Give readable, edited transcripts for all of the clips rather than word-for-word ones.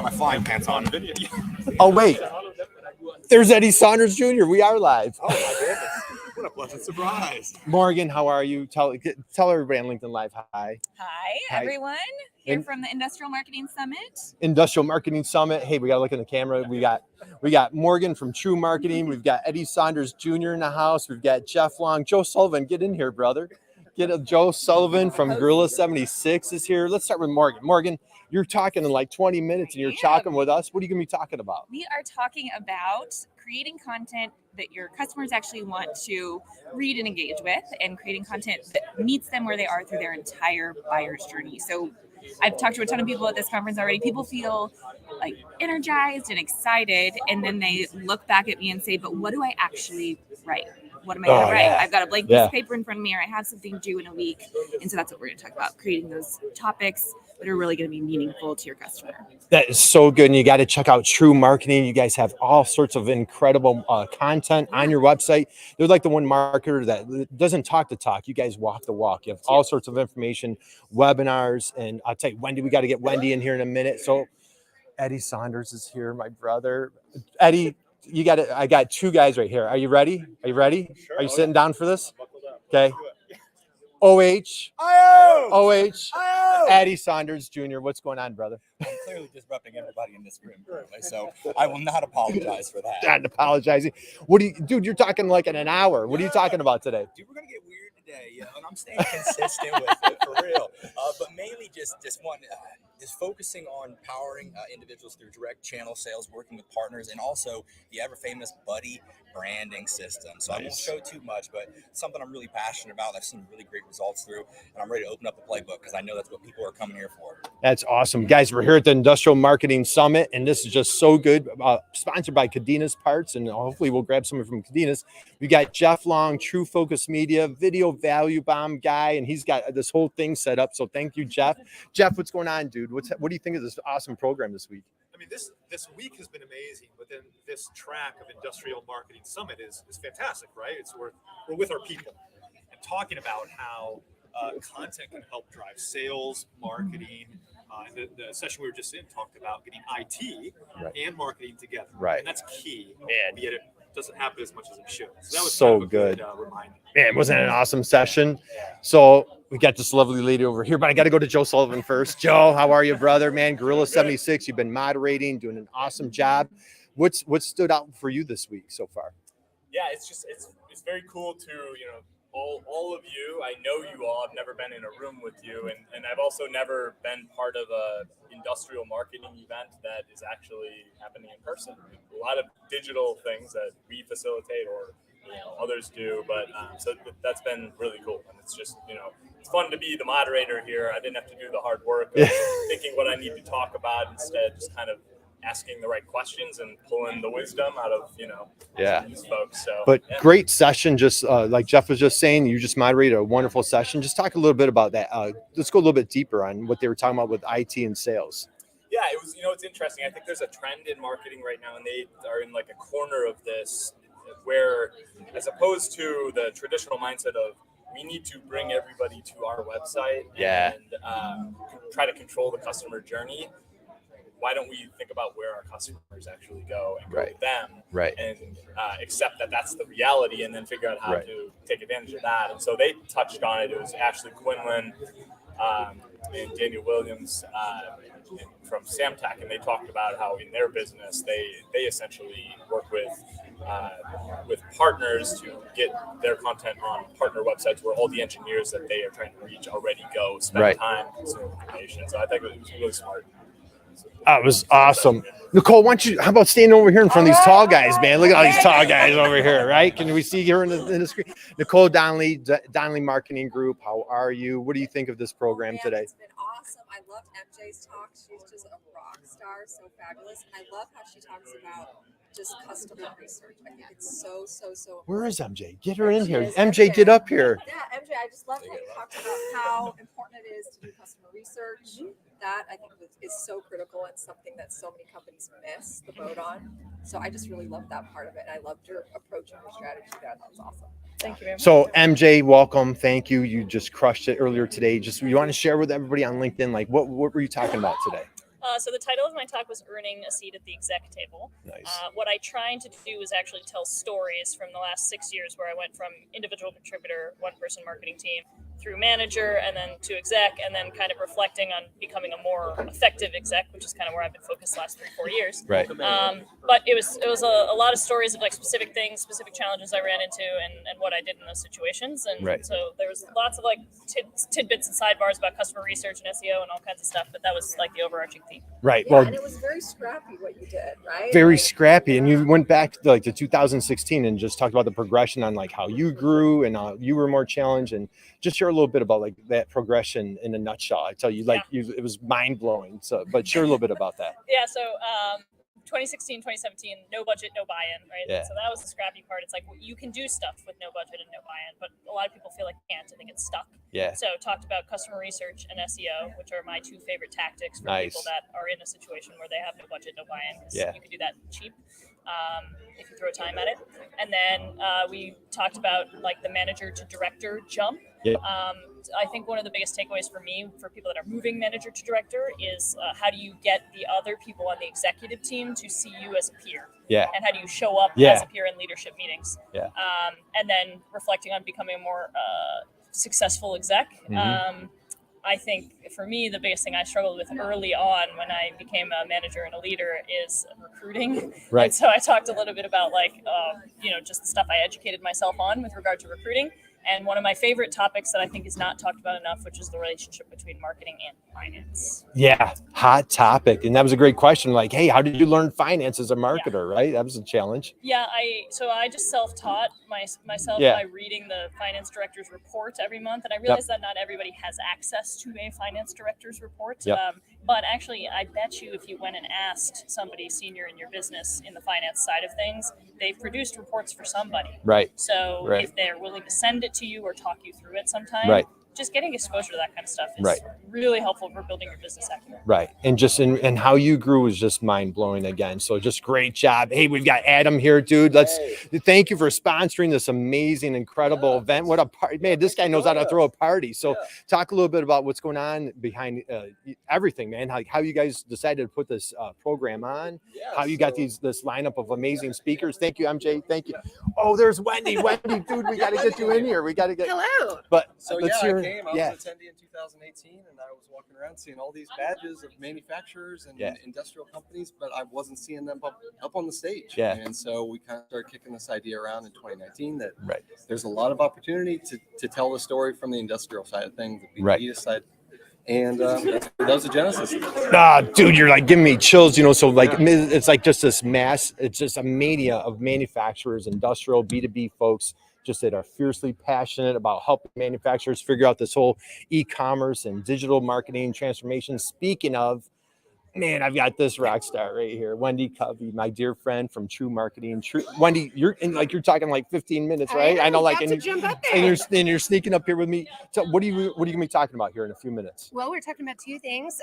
got my flying pants on. Oh, wait. There's Eddie Saunders Jr. We are live. Oh, my goodness. What a pleasant surprise. Morgan, how are you? Tell everybody on LinkedIn Live hi. Hi, everyone. Here from the Industrial Marketing Summit. Industrial Marketing Summit. Hey, we got to look in the camera. We got Morgan from True Marketing. We've got Eddie Saunders Jr. in the house. We've got Jeff Long. Joe Sullivan, get in here, brother. Joe Sullivan from Gorilla 76 is here. Let's start with Morgan. Morgan, you're talking in like 20 minutes and you're talking with us. What are you going to be talking about? We are talking about creating content that your customers actually want to read and engage with, and creating content that meets them where they are through their entire buyer's journey. So I've talked to a ton of people at this conference already. People feel like energized and excited, and then they look back at me and say, but what do I actually write? What am I going to write? I've got a blank piece of paper in front of me, or I have something due in a week. And so that's what we're going to talk about, creating those topics that are really going to be meaningful to your customer. That is so good. And you got to check out True Marketing. You guys have all sorts of incredible content on your website. They're like the one marketer that doesn't talk the talk. You guys walk the walk. You have all sorts of information, webinars. And I'll tell you, Wendy, we got to get Wendy in here in a minute. So Eddie Saunders is here, my brother. Eddie, I got two guys right here. Are you ready? Are you ready? Sure. Are you sitting down for this? Okay. Eddie Saunders Jr. What's going on, brother? I'm clearly disrupting everybody in this room, so I will not apologize for that. Not apologizing. Dude, you're talking like in an hour. What are you talking about today? Dude, we're gonna get weird today, and I'm staying consistent with it for real. But mainly just one is focusing on powering individuals through direct channel sales, working with partners, and also the ever famous Buddy branding system. So I won't show too much, but it's something I'm really passionate about. I've seen really great results through, and I'm ready to open up the playbook because I know that's what people are coming here for. That's awesome. Guys, we're here at the Industrial Marketing Summit, and this is just so good. Sponsored by Cadenas Parts, and hopefully we'll grab someone from Cadenas. We got Jeff Long, True Focus Media, Video Value Bomb guy, and he's got this whole thing set up. So thank you, Jeff. Jeff, what's going on, dude? What do you think of this awesome program this week? I mean, this week has been amazing, but then this track of Industrial Marketing Summit is fantastic, right? We're with our people and talking about how content can help drive sales, marketing. And the session we were just in talked about getting IT and marketing together. Right. And that's key. And yet it doesn't happen as much as it should. So that was so kind of a good reminder. Man, wasn't it an awesome session? So we got this lovely lady over here, but I got to go to Joe Sullivan first. Joe, how are you, brother? Man, Gorilla 76, you've been moderating, doing an awesome job. What stood out for you this week so far? Yeah, it's very cool to, all of you. I know you all. I've never been in a room with you, and I've also never been part of a industrial marketing event that is actually happening in person. A lot of digital things that we facilitate or others do, but so that's been really cool. And it's just it's fun to be the moderator here. I didn't have to do the hard work of thinking what I need to talk about. Instead, just kind of asking the right questions and pulling the wisdom out of these folks. So, but great session. Just like Jeff was just saying, you just moderated a wonderful session. Just talk a little bit about that. Let's go a little bit deeper on what they were talking about with IT and sales. Yeah, it was. It's interesting. I think there's a trend in marketing right now, and they are in like a corner of this, where as opposed to the traditional mindset of we need to bring everybody to our website and try to control the customer journey. Why don't we think about where our customers actually go and go with them and accept that that's the reality, and then figure out how to take advantage of that. And so they touched on it. It was Ashley Quinlan and Daniel Williams from Samtec, and they talked about how in their business they essentially work with partners to get their content on partner websites where all the engineers that they are trying to reach already go spend time consuming information. So I think it was really smart. That was awesome. Nicole, how about standing over here in front of these tall guys, man? Look at all these tall guys over here, right? Can we see here in the screen? Nicole Donnelly, Donnelly Marketing Group. How are you? What do you think of this program today? It's been awesome. I loved MJ's talk. She's just a rock star, so fabulous. I love how she talks about just customer research. I think it's so Where is MJ? Get her in here. MJ, get up here. Yeah, MJ, I just love how you talked about how important it is to do customer research. That I think is so critical and something that so many companies miss the boat on. So I just really loved that part of it. And I loved your approach and your strategy there. That was awesome. Thank you very much. So MJ, welcome. Thank you. You just crushed it earlier today. You want to share with everybody on LinkedIn, like what were you talking about today? So the title of my talk was Earning a Seat at the Exec Table. Nice. What I tried to do was actually tell stories from the last 6 years where I went from individual contributor, one-person marketing team, through manager, and then to exec, and then kind of reflecting on becoming a more effective exec, which is kind of where I've been focused the last 3-4 years. Right. But it was a lot of stories of like specific things, specific challenges I ran into, and what I did in those situations. And Right. so there was lots of like tidbits and sidebars about customer research and SEO and all kinds of stuff, but that was like the overarching theme. Right. Yeah, Well, and it was very scrappy what you did, right? very Like, scrappy, and you went back to like to 2016 and just talked about the progression on like how you grew and how you were more challenged, and just share a little bit about like that progression in a nutshell. I tell you, like it was mind blowing. So, but share a little bit about that. Yeah, so 2016, 2017, no budget, no buy-in, right? Yeah. So that was the scrappy part. It's like you can do stuff with no budget and no buy-in, but a lot of people feel like they can't and they get stuck. Yeah. So talked about customer research and SEO, which are my two favorite tactics for Nice. people that are in a situation where they have no budget, no buy-in. 'Cause Yeah. you can do that cheap if you throw time at it. And then we talked about like the manager to director jump. Yeah. I think one of the biggest takeaways for me, for people that are moving manager to director, is how do you get the other people on the executive team to see you as a peer? Yeah. And how do you show up Yeah. as a peer in leadership meetings? Yeah. And then reflecting on becoming a more successful exec. Mhm. I think for me, the biggest thing I struggled with early on when I became a manager and a leader is recruiting. Right. And so I talked a little bit about like, just the stuff I educated myself on with regard to recruiting. And one of my favorite topics that I think is not talked about enough, which is the relationship between marketing and finance. Yeah, hot topic, and that was a great question. Like, hey, how did you learn finance as a marketer? Right, that was a challenge. Yeah, I just self-taught myself Yeah. by reading the finance director's report every month, and I realized that not everybody has access to a finance director's report. Yep. But actually, I bet you if you went and asked somebody senior in your business in the finance side of things, they've produced reports for somebody. Right, So Right. if they're willing to send it to you or talk you through it sometime, Right. just getting exposure to that kind of stuff is Right. really helpful for building your business acumen. right, and just and how you grew was just mind blowing again. So just great job. Hey, we've got Adam here, dude. Let's thank you for sponsoring this amazing, incredible event. What a party, man! This guy knows how to throw a party. So talk a little bit about what's going on behind everything, man. How you guys decided to put this program on? How you got this lineup of amazing speakers? Thank you, MJ. Thank you. Oh, there's Wendy. Wendy, dude, we got to get you in here. We got to get. Hello. But So let's yeah, hear. I came. I Yeah. was an attendee in 2018, and I was walking around seeing all these badges of manufacturers and Yeah. industrial companies, but I wasn't seeing them up on the stage. Yeah. And so we kind of started kicking this idea around in 2019 that Right. there's a lot of opportunity to tell the story from the industrial side of things, the Right. B2B side. And that was the genesis. Ah, dude, you're like giving me chills, so like it's like just this mass, it's just a mania of manufacturers, industrial B2B folks just that are fiercely passionate about helping manufacturers figure out this whole e-commerce and digital marketing transformation. Speaking of, man, I've got this rock star right here, Wendy Covey, my dear friend from True Marketing. Wendy, you're talking like 15 minutes, right? I know, like, and you're sneaking up here with me. So what are you gonna be talking about here in a few minutes? Well, we're talking about two things: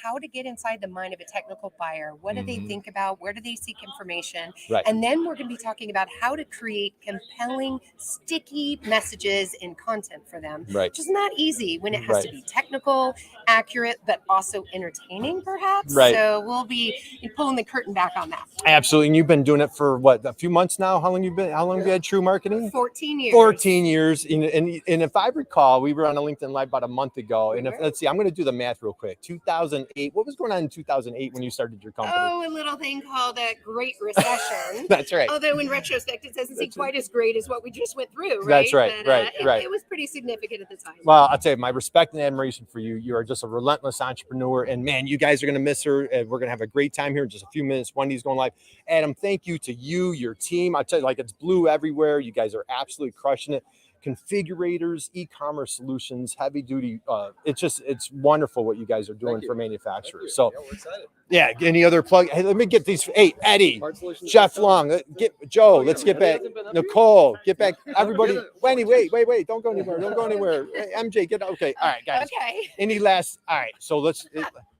how to get inside the mind of a technical buyer. What do they Mhm. think about? Where do they seek information? Right. And then we're going to be talking about how to create compelling, sticky messages and content for them. Right. Which is not easy when it has to Right. be technical, accurate, but also entertaining, perhaps. Right. So we'll be pulling the curtain back on that. Absolutely. And you've been doing it for what, a few months now? How long have you had True Marketing? 14 years. 14 years. And if I recall, we were on a LinkedIn Live about a month ago. And let's see, I'm going to do the math real quick. 2008. What was going on in 2008 when you started your company? Oh, a little thing called a Great Recession. That's right. Although in retrospect, it doesn't seem That's quite as great as what we just went through, right? That's right, But, right, right. It was pretty significant at the time. Well, I'll tell you, my respect and admiration for you. You are just a relentless entrepreneur. And man, you guys are going to miss her. We're going to have a great time here in just a few minutes. Wendy's going live. Adam, thank you to you, your team. I'll tell you, like, it's blue everywhere. You guys are absolutely crushing it. Configurators, e-commerce solutions, heavy duty. It's wonderful what you guys are doing for manufacturers. So we're excited. yeah, any other plug? Hey, let me get these. Hey, Eddie, Smart Solutions. Jeff Long, get Joe. Let's get back. Hasn't been up Nicole, get back. Everybody, Get it. Wendy, wait, don't go anywhere. Don't go anywhere. Hey, MJ, get okay. All right, guys. Okay. Any last? All right. So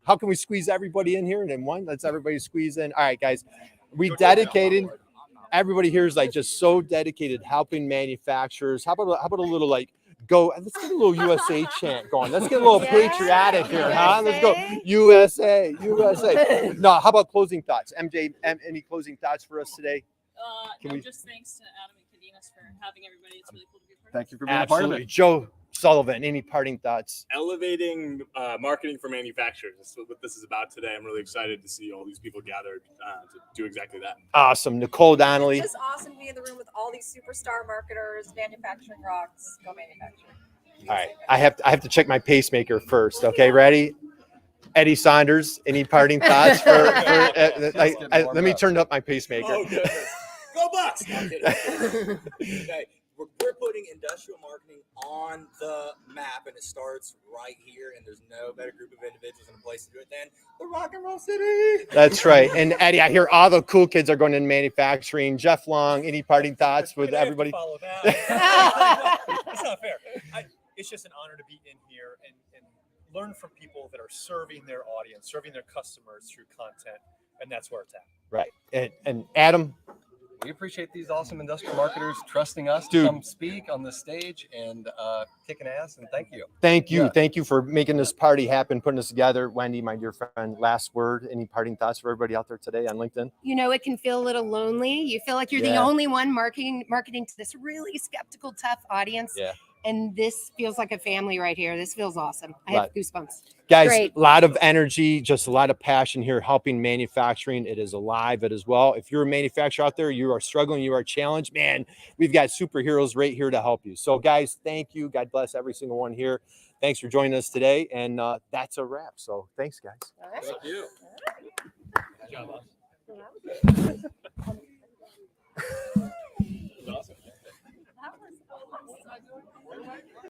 how can we squeeze everybody in here? And then let's everybody squeeze in. All right, guys. We dedicated. Everybody here is like just so dedicated helping manufacturers. How about a little like go. Let's get a little USA chant going. Let's get a little Yeah, patriotic here, huh? Let's go USA, USA. No, how about closing thoughts? MJ, any closing thoughts for us today? Can we- just thanks to Adam and Cadinas for having everybody. It's really cool to be a part of. Thank you for being a part of Absolutely. it. Joe Sullivan, any parting thoughts? Elevating marketing for manufacturers. That's what this is about today. I'm really excited to see all these people gathered to do exactly that. Awesome. Nicole Donnelly. It's just awesome to be in the room with all these superstar marketers. Manufacturing rocks. Go manufacturing. All right. I have to check my pacemaker first. Okay, ready? Eddie Saunders, any parting thoughts let me turn up my pacemaker. Oh, goodness. Go Bucks! No, I'm kidding. Okay, we're putting industrial marketing on the map, and it starts right here. And there's no better group of individuals in a place to do it than the Rock and Roll City. That's right. And Eddie, I hear all the cool kids are going into manufacturing. Jeff Long, any parting thoughts with everybody? Follow that. That's not fair. It's just an honor to be in here and learn from people that are serving their audience, serving their customers through content, and that's where it's at. Right. And Adam, We appreciate these awesome industrial marketers trusting us Dude. to come speak on the stage and kicking ass. And thank you. thank you. Yeah. Thank you for making this party happen, putting us together. Wendy, my dear friend, last word. Any parting thoughts for everybody out there today on LinkedIn? You know, it can feel a little lonely. You feel like you're the Yeah. only one marketing to this really skeptical, tough audience. Yeah. And this feels like a family right here. This feels awesome. I Right. have goosebumps. Guys, Great. a lot of energy, just a lot of passion here helping manufacturing. It is alive as well. If you're a manufacturer out there, you are struggling, you are challenged, man, we've got superheroes right here to help you. So guys, thank you. God bless every single one here. Thanks for joining us today. And that's a wrap. So thanks, guys. All right. Thank you. That was awesome.